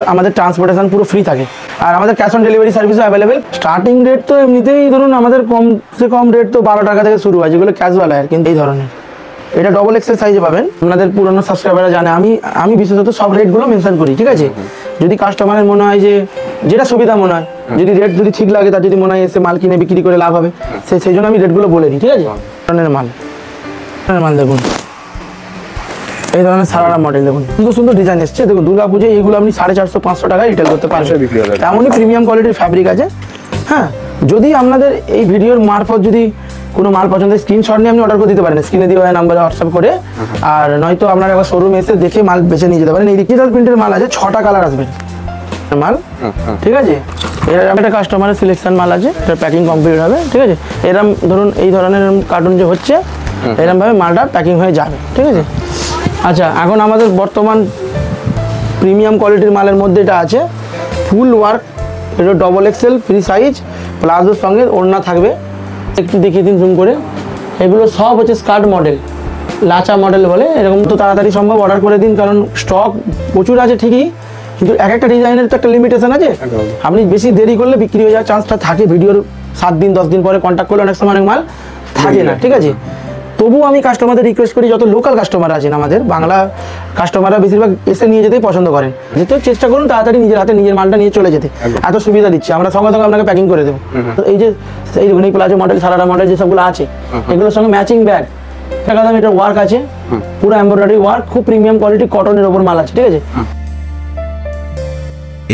আমাদের ট্রান্সপোর্টেশন পুরো ফ্রি থাকে আর আমাদের ক্যাশ অন ডেলিভারি সার্ভিসও অ্যাভেলেবেল। স্টার্টিং রেট তো এমনিতেই ধরুন আমাদের কমসে কম রেট তো 12 টাকা থেকে শুরু হয়, যেগুলো ক্যাজুয়াল হয় কিন্তু এই ধরনের। এটা ডবল এক্সেল সাইজে পাবেন। আপনাদের পুরনো সাবস্ক্রাইবাররা জানে আমি বিশেষত সব রেটগুলো মেনশন করি, ঠিক আছে? যদি কাস্টমারের মনে হয় যে যেটা সুবিধা মনে হয়, যদি রেট যদি ঠিক লাগে, তার যদি মনে হয় এসে মাল কিনে বিক্রি করে লাভ হবে, সেই জন্য আমি রেটগুলো বলে দিই, ঠিক আছে? ধরনের মাল দেখুন, এই ধরনের সারারা মডেল দেখুন, সুন্দর সুন্দর ডিজাইন এসছে। দেখুন দুর্গাপুজোয় এইগুলো আপনি 450-500 টাকায় রিটেল করতে পারবেন। তেমনই প্রিমিয়াম কোয়ালিটির ফ্যাব্রিক আছে। হ্যাঁ, যদি আপনাদের এই ভিডিওর মারফত যদি কোনো মাল পছন্দের স্ক্রিনশট নিয়ে আপনি অর্ডার করে দিতে পারেন, স্ক্রিনে দেওয়া নাম্বারে হোয়াটসঅ্যাপ করে। আর নয়তো আপনার একবার শোরুমে এসে দেখে মাল বেছে নিয়ে যেতে পারেন। এই ডিজিটাল প্রিন্টের মাল আছে, 6টা কালার আসবে মাল, ঠিক আছে? এরকম একটা কাস্টমারের সিলেকশন মাল আছে, এটা প্যাকিং কমপ্লিট হবে, ঠিক আছে? এরকম ধরুন এই ধরনের কার্টুন যে হচ্ছে, এরকমভাবে মালটা প্যাকিং হয়ে যাবে, ঠিক আছে? আচ্ছা, এখন আমাদের বর্তমান প্রিমিয়াম কোয়ালিটির মালের মধ্যে এটা আছে ফুল ওয়ার্ক, এটা ডবল এক্সেল ফ্রি সাইজ, প্লাজোর সঙ্গে ওড়না থাকবে। একটু দেখিয়ে দিন জুম করে। এগুলো সব হচ্ছে স্কার্ট মডেল, লাচা মডেল বলে। এরকম তো তাড়াতাড়ি সম্ভব অর্ডার করে দিন, কারণ স্টক প্রচুর আছে ঠিকই, কিন্তু এক একটা ডিজাইনের তো একটা লিমিটেশন আছে। আপনি বেশি দেরি করলে বিক্রি হয়ে যাওয়ার চান্সটা থাকে। ভিডিওর 7 দিন 10 দিন পরে কন্ট্যাক্ট করলে অনেক সময় অনেক মাল থাকে না, ঠিক আছে? তবুও আমি কাস্টমারদের রিকোয়েস্ট করি, যত লোকাল কাস্টমার আছেন আমাদের বাংলা কাস্টমাররা বেশিরভাগ এসে নিয়ে যেতেই পছন্দ করেন। যেহেতু চেষ্টা করুন তাড়াতাড়ি নিজের হাতে নিজের মালটা নিয়ে চলে যেতে, এত সুবিধা দিচ্ছে আমরা, সঙ্গে সঙ্গে আপনাকে প্যাকিং করে দেবো। এই যে এই দেখুন এই প্লাজো মডেল, সারারা মডেল যেসবগুলো আছে, এগুলোর সঙ্গে ম্যাচিং ব্যাগ, টাকা দাম এটা ওয়ার্ক আছে, পুরো এমব্রয়ডারি ওয়ার্ক, খুব প্রিমিয়াম কোয়ালিটি কটনের ওপর মাল আছে, ঠিক আছে?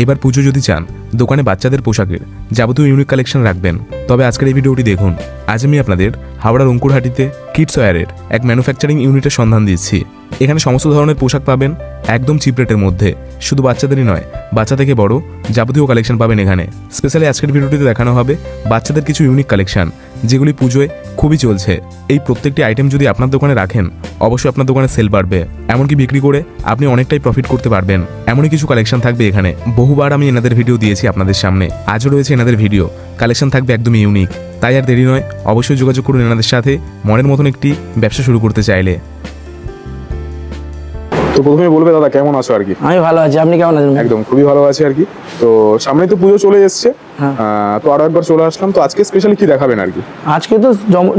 এবার পুজো যদি চান দোকানে বাচ্চাদের পোশাকের যাবতীয় ইউনিক কালেকশন রাখবেন, তবে আজকের এই ভিডিওটি দেখুন। আজ আমি আপনাদের হাওড়ার অঙ্কুরহাটিতে কিডস ওয়্যারের এক ম্যানুফ্যাকচারিং ইউনিটের সন্ধান দিচ্ছি। এখানে সমস্ত ধরনের পোশাক পাবেন একদম চিপ রেটের মধ্যে। শুধু বাচ্চাদেরই নয়, বাচ্চা থেকে বড় যাবতীয় কালেকশন পাবেন এখানে। স্পেশালি আজকের ভিডিওটিতে দেখানো হবে বাচ্চাদের কিছু ইউনিক কালেকশন, যেগুলি পুজোয় খুবই চলছে। এই প্রত্যেকটি আইটেম যদি আপনার দোকানে রাখেন, অবশ্যই আপনার দোকানে সেল বাড়বে, এমনকি বিক্রি করে আপনি অনেকটাই প্রফিট করতে পারবেন। এমনই কিছু কালেকশন থাকবে এখানে। বহুবার আমি এনাদের ভিডিও দিয়েছি আপনাদের সামনে, আজও রয়েছে এনাদের ভিডিও। কালেকশন থাকবে একদমই ইউনিক, তাই আর দেরি নয়, অবশ্যই যোগাযোগ করুন এনাদের সাথে মনের মতন একটি ব্যবসা শুরু করতে চাইলে। তো প্রথমে বলবে দাদা কেমন আছো আর কি? আমি ভালো আছি, আপনি কেমন আছেন? একদম খুবই ভালো আছি আর কি। তো সামনে তো পুজো চলে এসছে, তো আরো একবার চলে আসলাম। তো আজকে স্পেশালি কি দেখাবেন আর কি? আজকে তো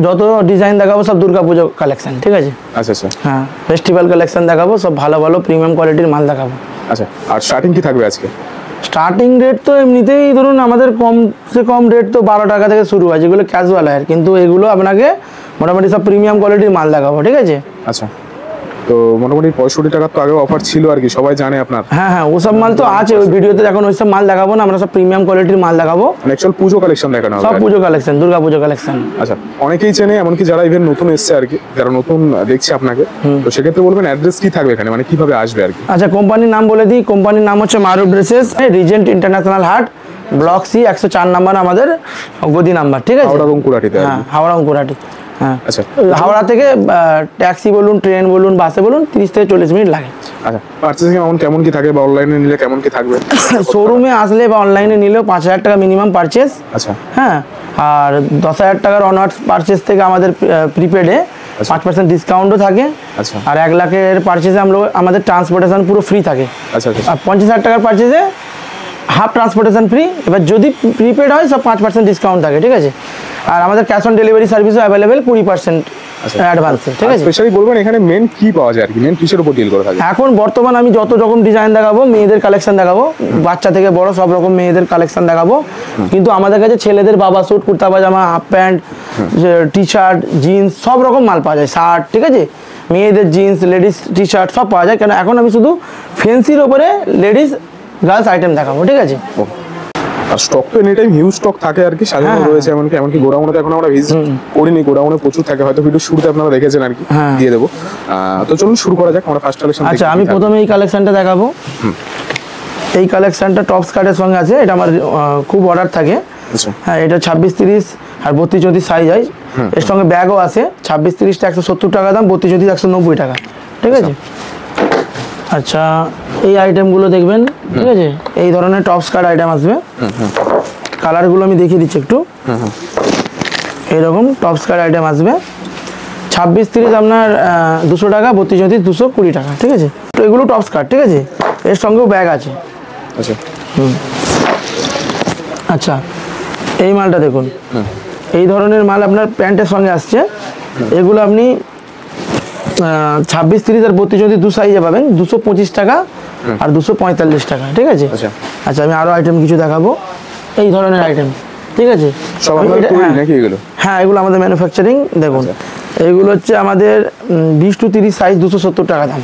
যত ডিজাইন দেখাবো সব দুর্গাপুজো কালেকশন, ঠিক আছে? আচ্ছা আচ্ছা, হ্যাঁ, ফেস্টিভ্যাল কালেকশন দেখাবো, সব ভালো ভালো প্রিমিয়াম কোয়ালিটির মাল দেখাবো। আচ্ছা, আর স্টার্টিং কি থাকবে আজকে? স্টার্টিং রেট তো এমনিতেই ধরুন আমাদের কমসে কম রেট তো 12 টাকা থেকে শুরু হয়, যেগুলো ক্যাজুয়াল হয়, কিন্তু এগুলো আপনাকে মোটামুটি সব প্রিমিয়াম কোয়ালিটির মাল দেখাবো, ঠিক আছে? আচ্ছা, তো মোটামুটি 65 টাকার তো আগে অফার ছিল আর কি, সবাই জানে আপনার। হ্যাঁ হ্যাঁ, ওসব মাল তো আছে ওই ভিডিওতে। এখন ওইসব মাল দেখাবো না, আমরা সব প্রিমিয়াম কোয়ালিটির মাল দেখাবো। অ্যাকচুয়াল পুজো কালেকশন দেখানো হবে, সব পুজো কালেকশন, দুর্গা পুজো কালেকশন। আচ্ছা, অনেকেই চেনে, এমনকি যারা ইভেন নতুন এসছে আর কি, যারা নতুন দেখছে আপনাকে, তো সেক্ষেত্রে বলবেন অ্যাড্রেস কি থাকবে এখানে, মানে কিভাবে আসবে আর কি? আচ্ছা, কোম্পানির নাম বলে দিই। কোম্পানির নাম হচ্ছে মারুফ ড্রেসেস, রিজেন্ট ইন্টারন্যাশনাল হাট, ব্লক সি, 104 নাম্বার আমাদের গদি নাম্বার, ঠিক আছে? হাওড়া অঙ্কুরহাটিতে। হ্যাঁ, হাওড়া অঙ্কুরহাটি। হ্যাঁ, আচ্ছা, হাওড়া থেকে ট্যাক্সি বলুন, ট্রেন বলুন, বাসে বলুন, 30 থেকে 40 মিনিট লাগে। আচ্ছা, পারচেজিং অ্যামাউন্ট কেমন কি থাকে, বা অনলাইনে নিলে কেমন কি থাকবে? শোরুমে আসলে বা অনলাইনে নিলেও 5000 টাকা মিনিমাম পারচেস। আচ্ছা, হ্যাঁ, আর 10,000 টাকার অনওয়ার্ড পারচেস থেকে আমাদের প্রিপেডে 5% ডিসকাউন্টও থাকে। আচ্ছা, আর 1 লাখের পারচেসে আমাদের ট্রান্সপোর্টেশন পুরো ফ্রি থাকে। আচ্ছা আচ্ছা, আর 50,000 টাকার পারচেসে হাফ ট্রান্সপোর্টেশন ফ্রি। এবার যদি প্রিপেড হয় সব 5% ডিসকাউন্ট থাকে, ঠিক আছে? আর আমাদের ক্যাশ অন ডেলিভারি সার্ভিসও অ্যাভেলেবেল 20% অ্যাডভান্সে, ঠিক আছে? স্পেশালি বলবেন এখানে মেন কি পাওয়া যায় আর কি, মেন কিসের উপর ডিল করে থাকে? এখন বর্তমান আমি যত রকম ডিজাইন দেখাবো, মেয়েদের কালেকশন দেখাবো, বাচ্চা থেকে বড় সব রকম মেয়েদের কালেকশন দেখাবো। কিন্তু আমাদের কাছে ছেলেদের বাবা suit, kurta pajama, half pant, T shirt, jeans সব রকম মাল পাওয়া যায়, শার্ট, ঠিক আছে? মেয়েদের জিন্স, লেডিস টি শার্ট সব পাওয়া যায়। কেন এখন আমি শুধু ফ্যান্সির ওপরে লেডিস গার্লস আইটেম দেখাবো, ঠিক আছে? আর স্টক তো এনি টাইম হিউজ স্টক থাকে আর কি, সাজানো রয়েছে। এমনকি গোডাউনে তো এখন আমরা ভিজিট করিনি, গোডাউনে প্রচুর থাকে, হয়তো ভিডিও শুরুতে আপনারা দেখেছেন আর কি, দিয়ে দেবো। তো চলুন শুরু করা যাক, আমরা ফার্স্ট কালেকশন। আচ্ছা, আমি প্রথমে এই কালেকশনটা দেখাবো। এই কালেকশনটা টপ স্কার্টের সঙ্গে আছে, এটা আমার খুব অর্ডার থাকে। হ্যাঁ, এটা 26-30 আর 32-34 সাইজ হয়। এর সঙ্গে ব্যাগও আছে। 26-30টা 170 টাকা দাম, 32-34 190 টাকা, ঠিক আছে? আচ্ছা, এই আইটেমগুলো দেখবেন, ঠিক আছে? এই ধরনের টপ স্কার্ট আইটেম আসবে। কালারগুলো আমি দেখিয়ে দিচ্ছি একটু। এইরকম টপ স্কার্ট আইটেম আসবে। 26-30 আপনার 200 টাকা, 32-34 220 টাকা, ঠিক আছে? তো এগুলো টপ স্কার্ট, ঠিক আছে? এর সঙ্গেও ব্যাগ আছে, আচ্ছা আচ্ছা, এই মালটা দেখুন, এই ধরনের মাল আপনার প্যান্টের সঙ্গে আসছে। এগুলো আপনি 26, 30 আর 32 যদি দু সাইজে পাবেন 225 টাকা আর 245 টাকা, ঠিক আছে। আচ্ছা আচ্ছা, আমি আরও আইটেম কিছু দেখাবো, এই ধরনের আইটেম, ঠিক আছে। সব আপনাদের তৈরি নাকি এগুলো? হ্যাঁ, এগুলো আমাদের ম্যানুফ্যাকচারিং। দেখুন এইগুলো হচ্ছে আমাদের 20 to 30 সাইজ 270 টাকা দাম।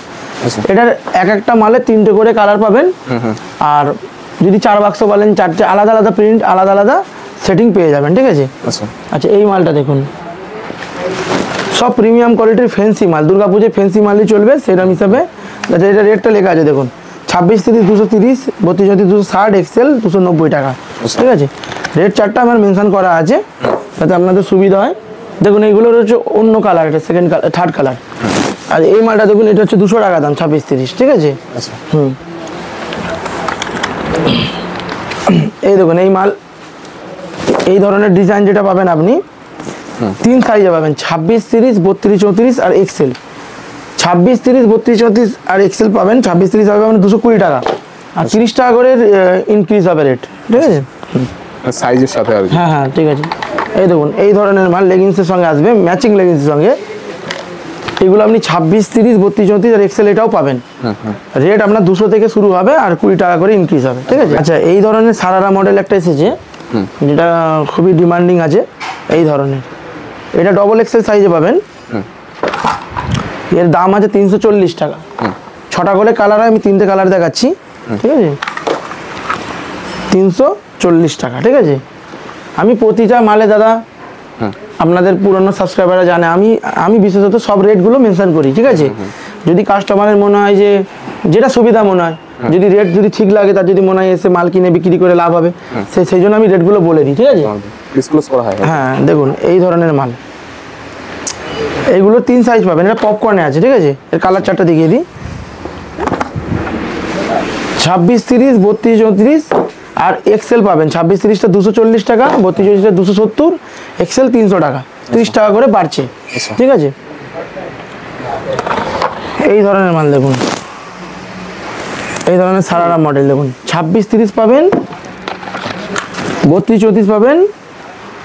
এটার এক একটা মালে 3টে করে কালার পাবেন, আর যদি 4 বাক্স বলেন 4টে আলাদা আলাদা প্রিন্ট, আলাদা আলাদা সেটিং পেয়ে যাবেন, ঠিক আছে। আচ্ছা আচ্ছা, এই মালটা দেখুন, সব প্রিমিয়াম কোয়ালিটির ফ্যান্সি মাল, দুর্গাপুজোয় ফ্যান্সি মালই চলবে সেরকম হিসাবে। আচ্ছা, এটা রেটটা লেখা আছে দেখুন, 26, 30, 230, 32, 34, 260, এক্সেল 290 টাকা, ঠিক আছে। রেট চারটা আমার মেনশন করা আছে যাতে আপনাদের সুবিধা হয়। দেখুন এইগুলোর হচ্ছে অন্য কালার, এটা সেকেন্ড কালার, থার্ড কালার। আর এই মালটা দেখুন, এটা হচ্ছে 200 টাকা দাম, 26, 30, ঠিক আছে। আচ্ছা এই দেখুন এই মাল, এই ধরনের ডিজাইন যেটা পাবেন আপনি 3 সাইজে পাবেন, 26, 30, 32, 34 আর এক্সেল। 26, 30, 32, 34 আর এক্সেল পাবেন। 26, 30 হবে মানে 220 টাকা, আর 30 টাকা করে ইনক্রিজ হবে রেট, ঠিক আছে। সাইজের সাথে আর কি। হ্যাঁ হ্যাঁ, ঠিক আছে। এই দেখুন এই ধরনের মাল লেগিংসের সঙ্গে আসবে, ম্যাচিং লেগিংসের সঙ্গে। এগুলো আপনি 26, 30, 32, 34 আর এক্সেল এটাও পাবেন। রেট আপনার 200 থেকে শুরু হবে আর 20 টাকা করে ইনক্রিজ হবে, ঠিক আছে। আচ্ছা, এই ধরনের সারারা মডেল একটা এসেছে যেটা খুবই ডিমান্ডিং আছে, এই ধরনের। এটা ডবল এক্সেল সাইজে পাবেন। এর দাম আছে 340 টাকা। 6টা করে কালার হয়, আমি 3টে কালার দেখাচ্ছি, ঠিক আছে। 340 টাকা, ঠিক আছে। আমি প্রতিটা মালে দাদা, আপনাদের পুরনো সাবস্ক্রাইবাররা জানে আমি বিশেষত সব রেটগুলো মেনশন করি, ঠিক আছে। যদি কাস্টমারের মনে হয় যে যেটা সুবিধা মনে হয়, যদি রেট যদি ঠিক লাগে, তার যদি মনে হয় এসে মাল কিনে বিক্রি করে লাভ হবে, সেই জন্য আমি রেটগুলো বলে দিই, ঠিক আছে। ডিসক্লোজ করা হয়। হ্যাঁ, দেখুন এই ধরনের মাল, এইগুলো 3 সাইজ পাবেন। এটা পপকর্নে আছে, ঠিক আছে। এর কালার চারটা দেখিয়ে দিই, 26, 30, 32, 34 আর এক্সেল পাবেন। 26, 30টা 240 টাকা, 32, 34টা 270, এক্সেল 300 টাকা, 30 টাকা করে বাড়ছে, ঠিক আছে। এই ধরনের মাল দেখুন, এই ধরনের সারারা মডেল দেখুন, 26, 30 পাবেন, 32, 34 পাবেন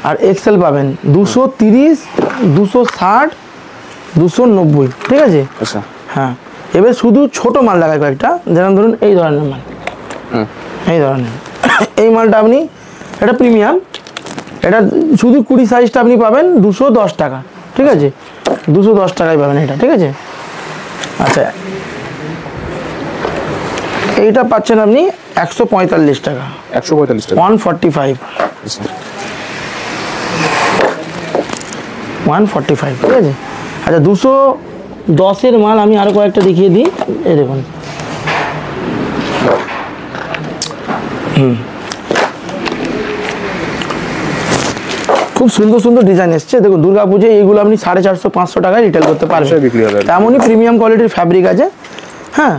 আর এক্সেল পাবেন 230, 260, 290, ঠিক আছে। আচ্ছা হ্যাঁ, এবার শুধু ছোট মাল দেখায় কয়েকটা, যেমন ধরুন এই ধরনের মাল, এই ধরনের। এই মালটা আপনি, এটা প্রিমিয়াম, এটা শুধু 20 সাইজটা আপনি পাবেন 210 টাকা, ঠিক আছে। 210 টাকায় পাবেন এটা, ঠিক আছে। আচ্ছা, এইটা পাচ্ছেন আপনি 145 টাকা, 145 টাকা, 145, আচ্ছা 145, ঠিক আছে। আচ্ছা, 210-এর মাল আমি আরও কয়েকটা দেখিয়ে দিই, এই দেখুন। খুব সুন্দর সুন্দর ডিজাইন এসছে, দেখুন দুর্গাপুজোয় এইগুলো আপনি 450, 500 টাকায় রিটেল করতে পারবেন, বিক্রি হবে। তেমনই প্রিমিয়াম কোয়ালিটির ফ্যাব্রিক আছে। হ্যাঁ,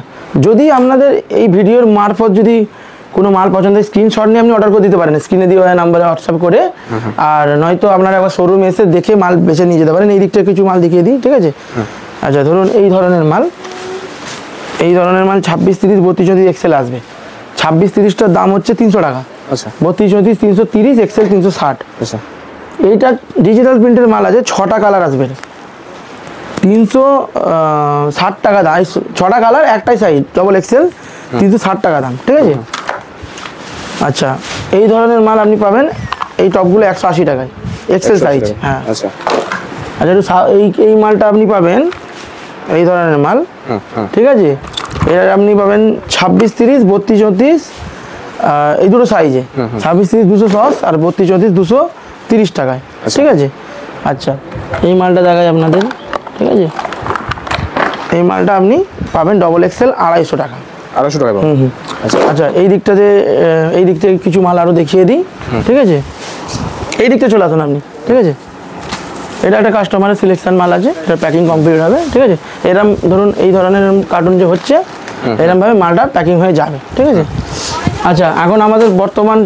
যদি আপনাদের এই ভিডিওর মারফত যদি কোনো মাল পছন্দ হয়, স্ক্রিনশট নিয়ে আপনি অর্ডার করে দিতে পারেন, স্ক্রিনে দিয়ে নাম্বারে হোয়াটসঅ্যাপ করে। আর নয়তো আপনারা একবার শোরুমে এসে দেখে মাল বেছে নিয়ে যেতে পারেন। এই দিকটা কিছু মাল দেখিয়ে দিই, ঠিক আছে। আচ্ছা, ধরুন এই ধরনের মাল, এই ধরনের মাল 26, 30, 32, 34 এক্সেল আসবে। 26, 30টার দাম হচ্ছে 300 টাকা, আচ্ছা 32, 34 330, এক্সেল 360। আচ্ছা এইটা ডিজিটাল প্রিন্টের মাল আছে, 6টা কালার আসবে, 360 টাকা দাম। 6টা কালার, একটাই সাইজ, ডবল এক্সেল, 360 টাকা দাম, ঠিক আছে। আচ্ছা, এই ধরনের মাল আপনি পাবেন, এই টপগুলো 180 টাকায়, এক্সেল সাইজ। হ্যাঁ, আচ্ছা আচ্ছা, একটু এই মালটা আপনি পাবেন, এই ধরনের মাল, ঠিক আছে। এটা আপনি পাবেন 26, 30, 32, 34, এই দুটো সাইজে, 26, 30, 210 আর 32, 34, 230 টাকায়, ঠিক আছে। আচ্ছা, এই মালটা দেখায় আপনাদের, ঠিক আছে। এই মালটা আপনি পাবেন ডবল এক্সেল 250 টাকা, 250 টাকা। আচ্ছা, এই দিকটাতে, এই দিক থেকে কিছু মাল আরও দেখিয়ে দিই, ঠিক আছে। এই দিকটা চলে আসুন আপনি, ঠিক আছে। এটা একটা কাস্টমারের সিলেকশন মাল আছে, এটা প্যাকিং কমপ্লিট হবে, ঠিক আছে। এরম ধরুন এই ধরনের কার্টুন যে হচ্ছে, এরমভাবে মালটা প্যাকিং হয়ে যাবে, ঠিক আছে। আচ্ছা, এখন আমাদের বর্তমান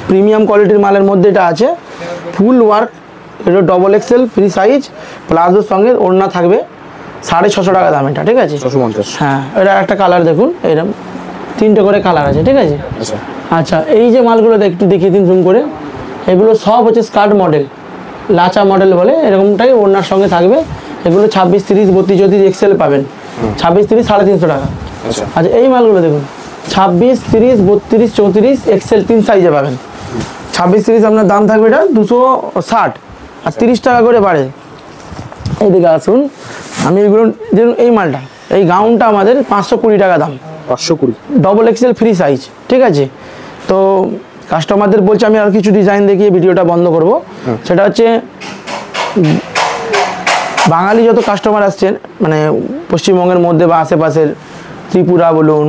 প্রিমিয়াম কোয়ালিটির মালের মধ্যে এটা আছে, ফুল ওয়ার্ক, এটা ডবল এক্সেল ফ্রি সাইজ, প্লাজোর সঙ্গে ওড়না থাকবে, 650 টাকা দাম এটা, ঠিক আছে। 650। হ্যাঁ, এটা একটা কালার দেখুন, এরকম 3টে করে কালার আছে, ঠিক আছে। আচ্ছা আচ্ছা, এই যে মালগুলো একটু দেখিয়ে দিন জুম করে। এগুলো সব হচ্ছে স্কার্ট মডেল, লাচা মডেল বলে, এরকমটাই ওনার সঙ্গে থাকবে। এগুলো 26, 30, 32, 34 এক্সেল পাবেন। 26, 30 350 টাকা। আচ্ছা, এই মালগুলো দেখুন 26, 30, 32, 34 এক্সেল 3 সাইজে পাবেন। 26, 30 আপনার দাম থাকবে এটা 260 আর 30 টাকা করে বাড়ে। এইদিকে আসুন, আমি এগুলো দেখুন, এই মালটা, এই গাউনটা আমাদের 520 টাকা দাম, 520 ডবল এক্সেল ফ্রি সাইজ, ঠিক আছে। তো কাস্টমারদের বলছি আমি আর কিছু ডিজাইন দেখিয়ে ভিডিওটা বন্ধ করব। সেটা হচ্ছে বাঙালি যত কাস্টমার আসছেন, মানে পশ্চিমবঙ্গের মধ্যে বা আশেপাশের, ত্রিপুরা বলুন,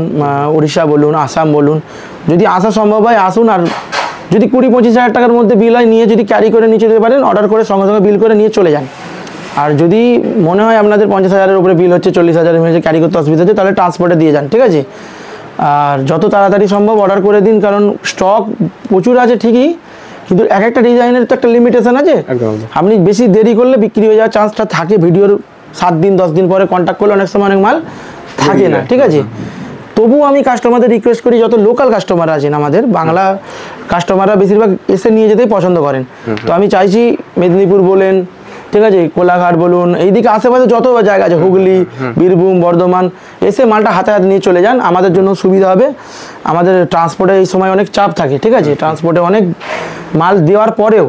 উড়িষ্যা বলুন, আসাম বলুন, যদি আসা সম্ভব হয় আসুন। আর যদি 20-25 হাজার টাকার মধ্যে বিল হয়, নিয়ে যদি ক্যারি করে নিয়ে যেতে পারেন, অর্ডার করে সঙ্গে সঙ্গে বিল করে নিয়ে চলে যান। আর যদি মনে হয় আপনাদের 50,000-এর উপরে বিল হচ্ছে, 40,000 মধ্যে ক্যারি করতে অসুবিধা হচ্ছে, তাহলে ট্রান্সপোর্টে দিয়ে যান, ঠিক আছে। আর যত তাড়াতাড়ি সম্ভব অর্ডার করে দিন, কারণ স্টক প্রচুর আছে ঠিকই, কিন্তু এক একটা ডিজাইনের তো একটা লিমিটেশন আছে। আপনি বেশি দেরি করলে বিক্রি হয়ে যাওয়ার চান্সটা থাকে। ভিডিওর 7 দিন 10 দিন পরে কন্ট্যাক্ট করলে অনেক সময় অনেক মাল থাকে না, ঠিক আছে। তবুও আমি কাস্টমারদের রিকোয়েস্ট করি, যত লোকাল কাস্টমার আছেন আমাদের, বাংলা কাস্টমাররা বেশিরভাগ এসে নিয়ে যেতেই পছন্দ করেন। তো আমি চাইছি মেদিনীপুর বলেন, ঠিক আছে, কোলাঘাট বলুন, এইদিকে আশেপাশে যত জায়গা আছে, হুগলি, বীরভূম, বর্ধমান, এসে মালটা হাতে হাতে নিয়ে চলে যান। আমাদের জন্য সুবিধা হবে। আমাদের ট্রান্সপোর্টে এই সময় অনেক চাপ থাকে, ঠিক আছে। ট্রান্সপোর্টে অনেক মাল দেওয়ার পরেও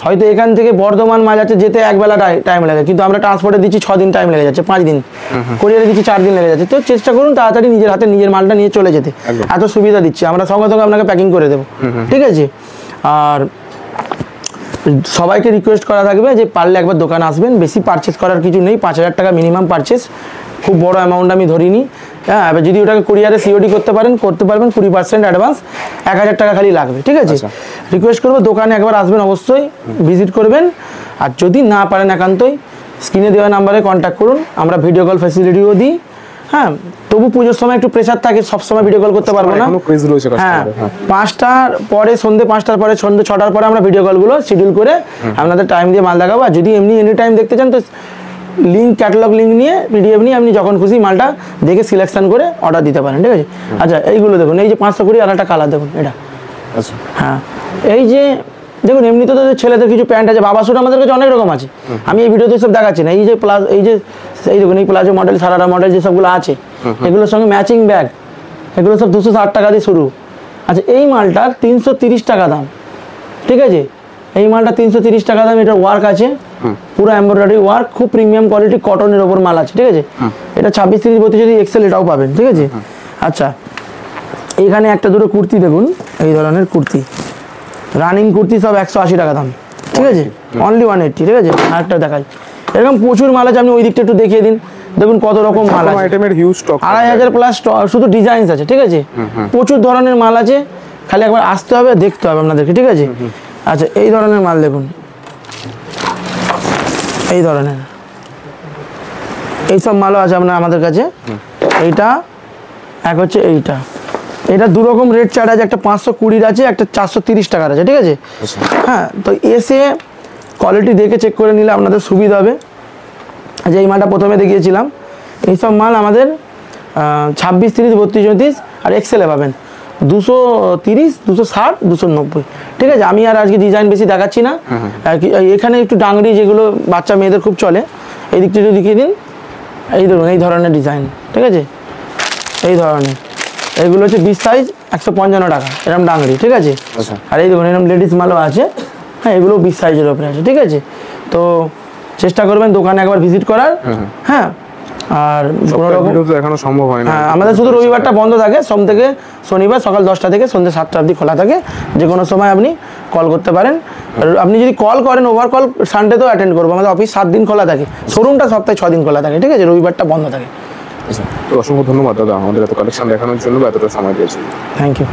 হয়তো এখান থেকে বর্ধমান মাল যাচ্ছে, যেতে একবেলা টাইম লাগে, কিন্তু আমরা ট্রান্সপোর্টে দিচ্ছি 6 দিন টাইম লেগে যাচ্ছে, 5 দিন, কোরিয়ারে দিচ্ছি 4 দিন লেগে যাচ্ছে। তো চেষ্টা করুন তাড়াতাড়ি নিজের হাতে নিজের মালটা নিয়ে চলে যেতে। এত সুবিধা দিচ্ছি আমরা, সঙ্গে সঙ্গে আপনাকে প্যাকিং করে দেবো, ঠিক আছে। আর সবাইকে রিকোয়েস্ট করা থাকবে যে পারলে একবার দোকানে আসবেন। বেশি পারচেস করার কিছু নেই, 5,000 টাকা মিনিমাম পারচেস, খুব বড় অ্যামাউন্ট আমি ধরিনি। হ্যাঁ, এবার যদি ওটাকে কুরিয়ারে সিওডি করতে পারবেন, করতে পারবেন। 20% অ্যাডভান্স, 1,000 টাকা খালি লাগবে, ঠিক আছে। রিকোয়েস্ট করবো দোকানে একবার আসবেন, অবশ্যই ভিজিট করবেন। আর যদি না পারেন একান্তই স্ক্রিনে দেওয়া নাম্বারে কন্ট্যাক্ট করুন, আমরা ভিডিও কল ফ্যাসিলিটিও দিই। হ্যাঁ, তবু পুজোর সময় একটু প্রেশার থাকে, সবসময় ভিডিও কল করতে পারবো না। হ্যাঁ, 5টার পরে, সন্ধ্যে 5টার পরে, সন্ধ্যে 6টার পরে আমরা ভিডিও কলগুলো শিডিউল করে আপনাদের টাইম দিয়ে মাল দেখাবো। আর যদি এমনি এনি টাইম দেখতে চান, তো লিঙ্ক, ক্যাটালগ লিঙ্ক নিয়ে, পিডিএফ নিয়ে আপনি যখন খুশি মালটা দেখে সিলেকশন করে অর্ডার দিতে পারেন, ঠিক আছে। আচ্ছা, এইগুলো দেখুন, এই যে 520 আর একটা কালার দেখুন এটা। হ্যাঁ, এই যে দেখুন, এমনিতে তো ছেলেদের কিছু প্যান্ট আছে, বাবা স্যুট আমাদের কাছে অনেক রকম আছে। আমি এই ভিডিওতে সব দেখাচ্ছি না। এই যে এই দেখুন, এই প্লাজো মডেল, সারারা মডেল যে সবগুলো আছে, এগুলোর সঙ্গে ম্যাচিং ব্যাগ, এগুলো সব 260 টাকা দিয়ে শুরু। আচ্ছা, এই মালটার 330 টাকা দাম, ঠিক আছে। এই মালটা 330 টাকা দাম। এটা ওয়ার্ক আছে, পুরো এমব্রয়ডারি ওয়ার্ক, খুব প্রিমিয়াম কোয়ালিটি, কটনের ওপর মাল আছে, ঠিক আছে। এটা 26, 30, 32 যদি এক্সেল, এটাও পাবেন, ঠিক আছে। আচ্ছা, এখানে একটা দুটো কুর্তি দেখুন, এই ধরনের কুর্তি, রানিং কুর্তি, সব 180 টাকা দাম, ঠিক আছে। অনলি 180, ঠিক আছে। আরেকটা দেখাই, এরকম প্রচুর মাল আছে। আপনি ওই দিকটা একটু দেখিয়ে দিন, দেখুন কত রকম মাল আছে। 2,500 প্লাস শুধু ডিজাইনস আছে, ঠিক আছে। প্রচুর ধরনের মাল আছে, খালি একবার আসতে হবে, দেখতে হবে আপনাদেরকে, ঠিক আছে। আচ্ছা, এই ধরনের মাল দেখুন, এই ধরনের এইসব মালও আছে আপনার আমাদের কাছে। এইটা এক হচ্ছে, এটা দু রকম রেট চার্ট আছে, একটা 520 আছে, একটা 430 টাকার আছে, ঠিক আছে। হ্যাঁ, তো এসে কোয়ালিটি দেখে চেক করে নিলে আপনাদের সুবিধা হবে। যে এই মালটা প্রথমে দেখিয়েছিলাম, এইসব মাল আমাদের 26, 30, 32, 34 আর এক্সেলে পাবেন 230, 260, 290, ঠিক আছে। আমি আর আজকে ডিজাইন বেশি দেখাচ্ছি না। এখানে একটু ডাংরি, যেগুলো বাচ্চা মেয়েদের খুব চলে, এই দিকটা একটু দেখিয়ে দিন। এই ধরুন, এই ধরনের ডিজাইন, ঠিক আছে। এই ধরনের, এইগুলো হচ্ছে 20 সাইজ, 155 টাকা, এরকম ডাংরি, ঠিক আছে। আর এই দেখুন, এরকম লেডিস মালও আছে। হ্যাঁ, এগুলো 20 সাইজের ওপরে আছে, ঠিক আছে। তো চেষ্টা করবেন দোকানে একবার ভিজিট করার। হ্যাঁ, আর কোনো রকম দেখানো সম্ভব হয় না। হ্যাঁ, আমাদের শুধু রবিবারটা বন্ধ থাকে, সোম থেকে শনিবার সকাল 10টা থেকে সন্ধ্যে 7টা অবধি খোলা থাকে। যে কোনো সময় আপনি কল করতে পারেন। আর আপনি যদি কল করেন, ওভার কল সানডেতেও অ্যাটেন্ড করবো। আমাদের অফিস 7 দিন খোলা থাকে, শোরুমটা সপ্তাহে 6 দিন খোলা থাকে, ঠিক আছে। রবিবারটা বন্ধ থাকে। তো অসংখ্য ধন্যবাদ দাদা, আমাদের এত কালেকশন দেখানোর জন্য, এতটা সময় দিয়েছেন। Thank you.